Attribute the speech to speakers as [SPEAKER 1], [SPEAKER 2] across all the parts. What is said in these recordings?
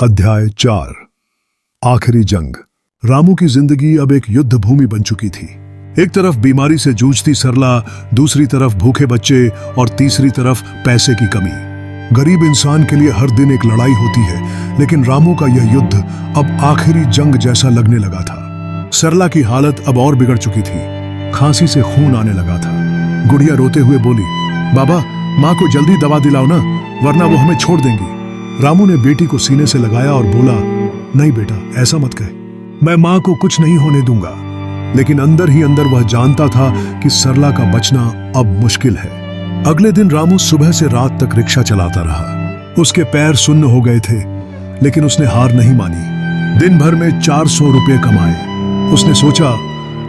[SPEAKER 1] अध्याय 4 आखिरी जंग। रामू की जिंदगी अब एक युद्ध भूमि बन चुकी थी। एक तरफ बीमारी से जूझती सरला, दूसरी तरफ भूखे बच्चे और तीसरी तरफ पैसे की कमी। गरीब इंसान के लिए हर दिन एक लड़ाई होती है, लेकिन रामू का यह युद्ध अब आखिरी जंग जैसा लगने लगा था। सरला की हालत अब और बिगड़ चुकी थी। खांसी से खून आने लगा था। गुड़िया रोते हुए बोली, बाबा, माँ को जल्दी दवा दिलाओ ना, वरना वो हमें छोड़ देंगी। रामू ने बेटी को सीने से लगाया और बोला, नहीं बेटा, ऐसा मत कह, मैं माँ को कुछ नहीं होने दूंगा। लेकिन अंदर ही अंदर वह जानता था कि सरला का बचना अब मुश्किल है। अगले दिन रामू सुबह से रात तक रिक्शा चलाता रहा। उसके पैर सुन्न हो गए थे, लेकिन उसने हार नहीं मानी। दिन भर में 400 रुपये कमाए। उसने सोचा,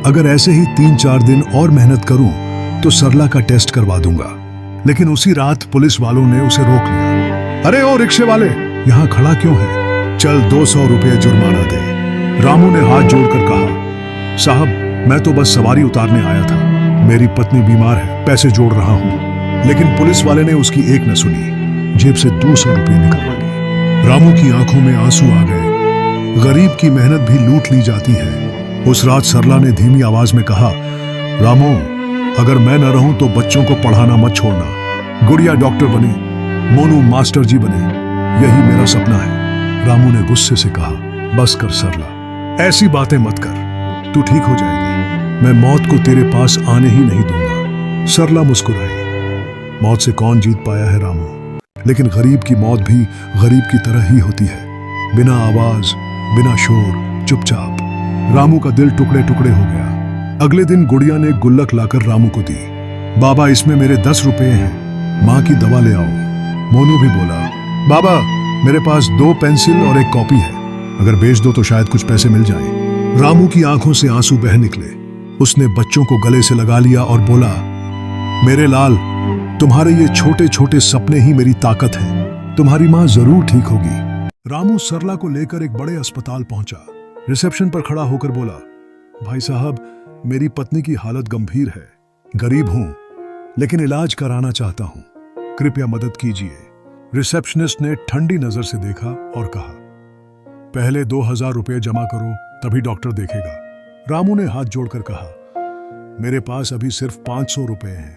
[SPEAKER 1] अगर ऐसे ही 3-4 दिन और मेहनत करूं तो सरला का टेस्ट करवा दूंगा। लेकिन उसी रात पुलिस वालों ने उसे रोक लिया। अरे ओ रिक्शे वाले, यहाँ खड़ा क्यों है? चल 200 रुपये जुर्माना दे। रामू ने हाथ जोड़कर कहा, साहब, मैं तो बस सवारी उतारने आया था। मेरी पत्नी बीमार है, पैसे जोड़ रहा हूँ। लेकिन पुलिस वाले ने उसकी एक न सुनी, जेब से 200 रुपये निकलवा लिए। रामू की आंखों में आंसू आ गए। गरीब की मेहनत भी लूट ली जाती है। उस रात सरला ने धीमी आवाज में कहा, रामू, अगर मैं न रहूं तो बच्चों को पढ़ाना मत छोड़ना। गुड़िया डॉक्टर बने, मोनू मास्टर जी बने, यही मेरा सपना है। रामू ने गुस्से से कहा, बस कर सरला, ऐसी बातें मत कर, तू ठीक हो जाएगी। मैं मौत को तेरे पास आने ही नहीं दूंगा। सरला मुस्कुराई। मौत से कौन जीत पाया है रामू, लेकिन गरीब की मौत भी गरीब की तरह ही होती है, बिना आवाज, बिना शोर, चुपचाप। रामू का दिल टुकड़े टुकड़े हो गया। अगले दिन गुड़िया ने गुल्लक लाकर रामू को दी। बाबा, इसमें मेरे 10 रुपये हैं, माँ की दवा ले आओ। मोनू भी बोला, बाबा, मेरे पास 2 पेंसिल और 1 कॉपी है, अगर बेच दो तो शायद कुछ पैसे मिल जाएं। रामू की आंखों से आंसू बह निकले। उसने बच्चों को गले से लगा लिया और बोला, मेरे लाल, तुम्हारे ये छोटे छोटे सपने ही मेरी ताकत है। तुम्हारी माँ जरूर ठीक होगी। रामू सरला को लेकर एक बड़े अस्पताल पहुंचा। रिसेप्शन पर खड़ा होकर बोला, भाई साहब, मेरी पत्नी की हालत गंभीर है। गरीब हूं, लेकिन इलाज कराना चाहता हूं, कृपया मदद कीजिए। रिसेप्शनिस्ट ने ठंडी नजर से देखा और कहा, पहले 2000 रुपये जमा करो, तभी डॉक्टर देखेगा। रामू ने हाथ जोड़कर कहा, मेरे पास अभी सिर्फ 500 रुपये हैं,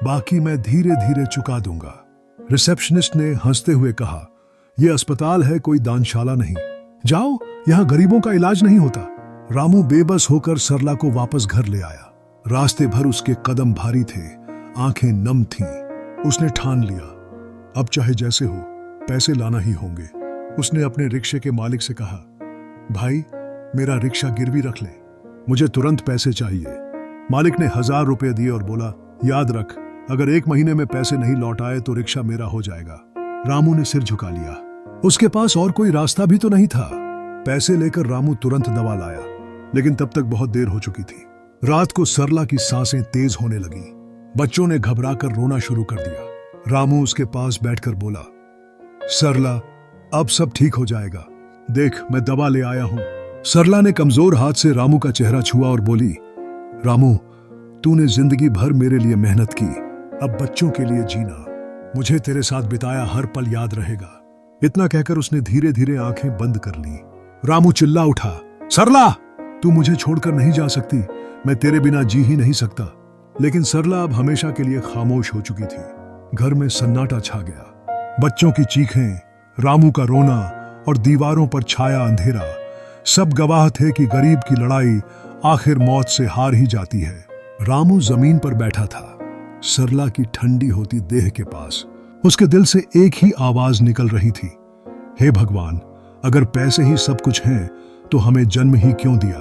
[SPEAKER 1] बाकी मैं धीरे धीरे चुका दूंगा। रिसेप्शनिस्ट ने हंसते हुए कहा, यह अस्पताल है, कोई दानशाला नहीं। जाओ, यहां गरीबों का इलाज नहीं होता। रामू बेबस होकर सरला को वापस घर ले आया। रास्ते भर उसके कदम भारी थे, आंखें नम थीं। उसने ठान लिया, अब चाहे जैसे हो, पैसे लाना ही होंगे। उसने अपने रिक्शे के मालिक से कहा, भाई, मेरा रिक्शा गिरवी रख ले, मुझे तुरंत पैसे चाहिए। मालिक ने 1000 रुपये दिए और बोला, याद रख, अगर 1 महीने में पैसे नहीं लौट आए तो रिक्शा मेरा हो जाएगा। रामू ने सिर झुका लिया। उसके पास और कोई रास्ता भी तो नहीं था। पैसे लेकर रामू तुरंत दवा लाया, लेकिन तब तक बहुत देर हो चुकी थी। रात को सरला की सांसें तेज होने लगी। बच्चों ने घबराकर रोना शुरू कर दिया। रामू उसके पास बैठकर बोला, सरला, अब सब ठीक हो जाएगा, देख, मैं दवा ले आया हूं। सरला ने कमजोर हाथ से रामू का चेहरा छुआ और बोली, रामू, तूने जिंदगी भर मेरे लिए मेहनत की, अब बच्चों के लिए जीना। मुझे तेरे साथ बिताया हर पल याद रहेगा। इतना कहकर उसने धीरे धीरे आंखें बंद कर ली। रामू चिल्ला उठा, सरला, तू मुझे छोड़कर नहीं जा सकती, मैं तेरे बिना जी ही नहीं सकता। लेकिन सरला अब हमेशा के लिए खामोश हो चुकी थी। घर में सन्नाटा छा गया। बच्चों की चीखें, रामू का रोना और दीवारों पर छाया अंधेरा, सब गवाह थे कि गरीब की लड़ाई आखिर मौत से हार ही जाती है। रामू जमीन पर बैठा था, सरला की ठंडी होती देह के पास। उसके दिल से एक ही आवाज निकल रही थी, हे भगवान, अगर पैसे ही सब कुछ हैं तो हमें जन्म ही क्यों दिया।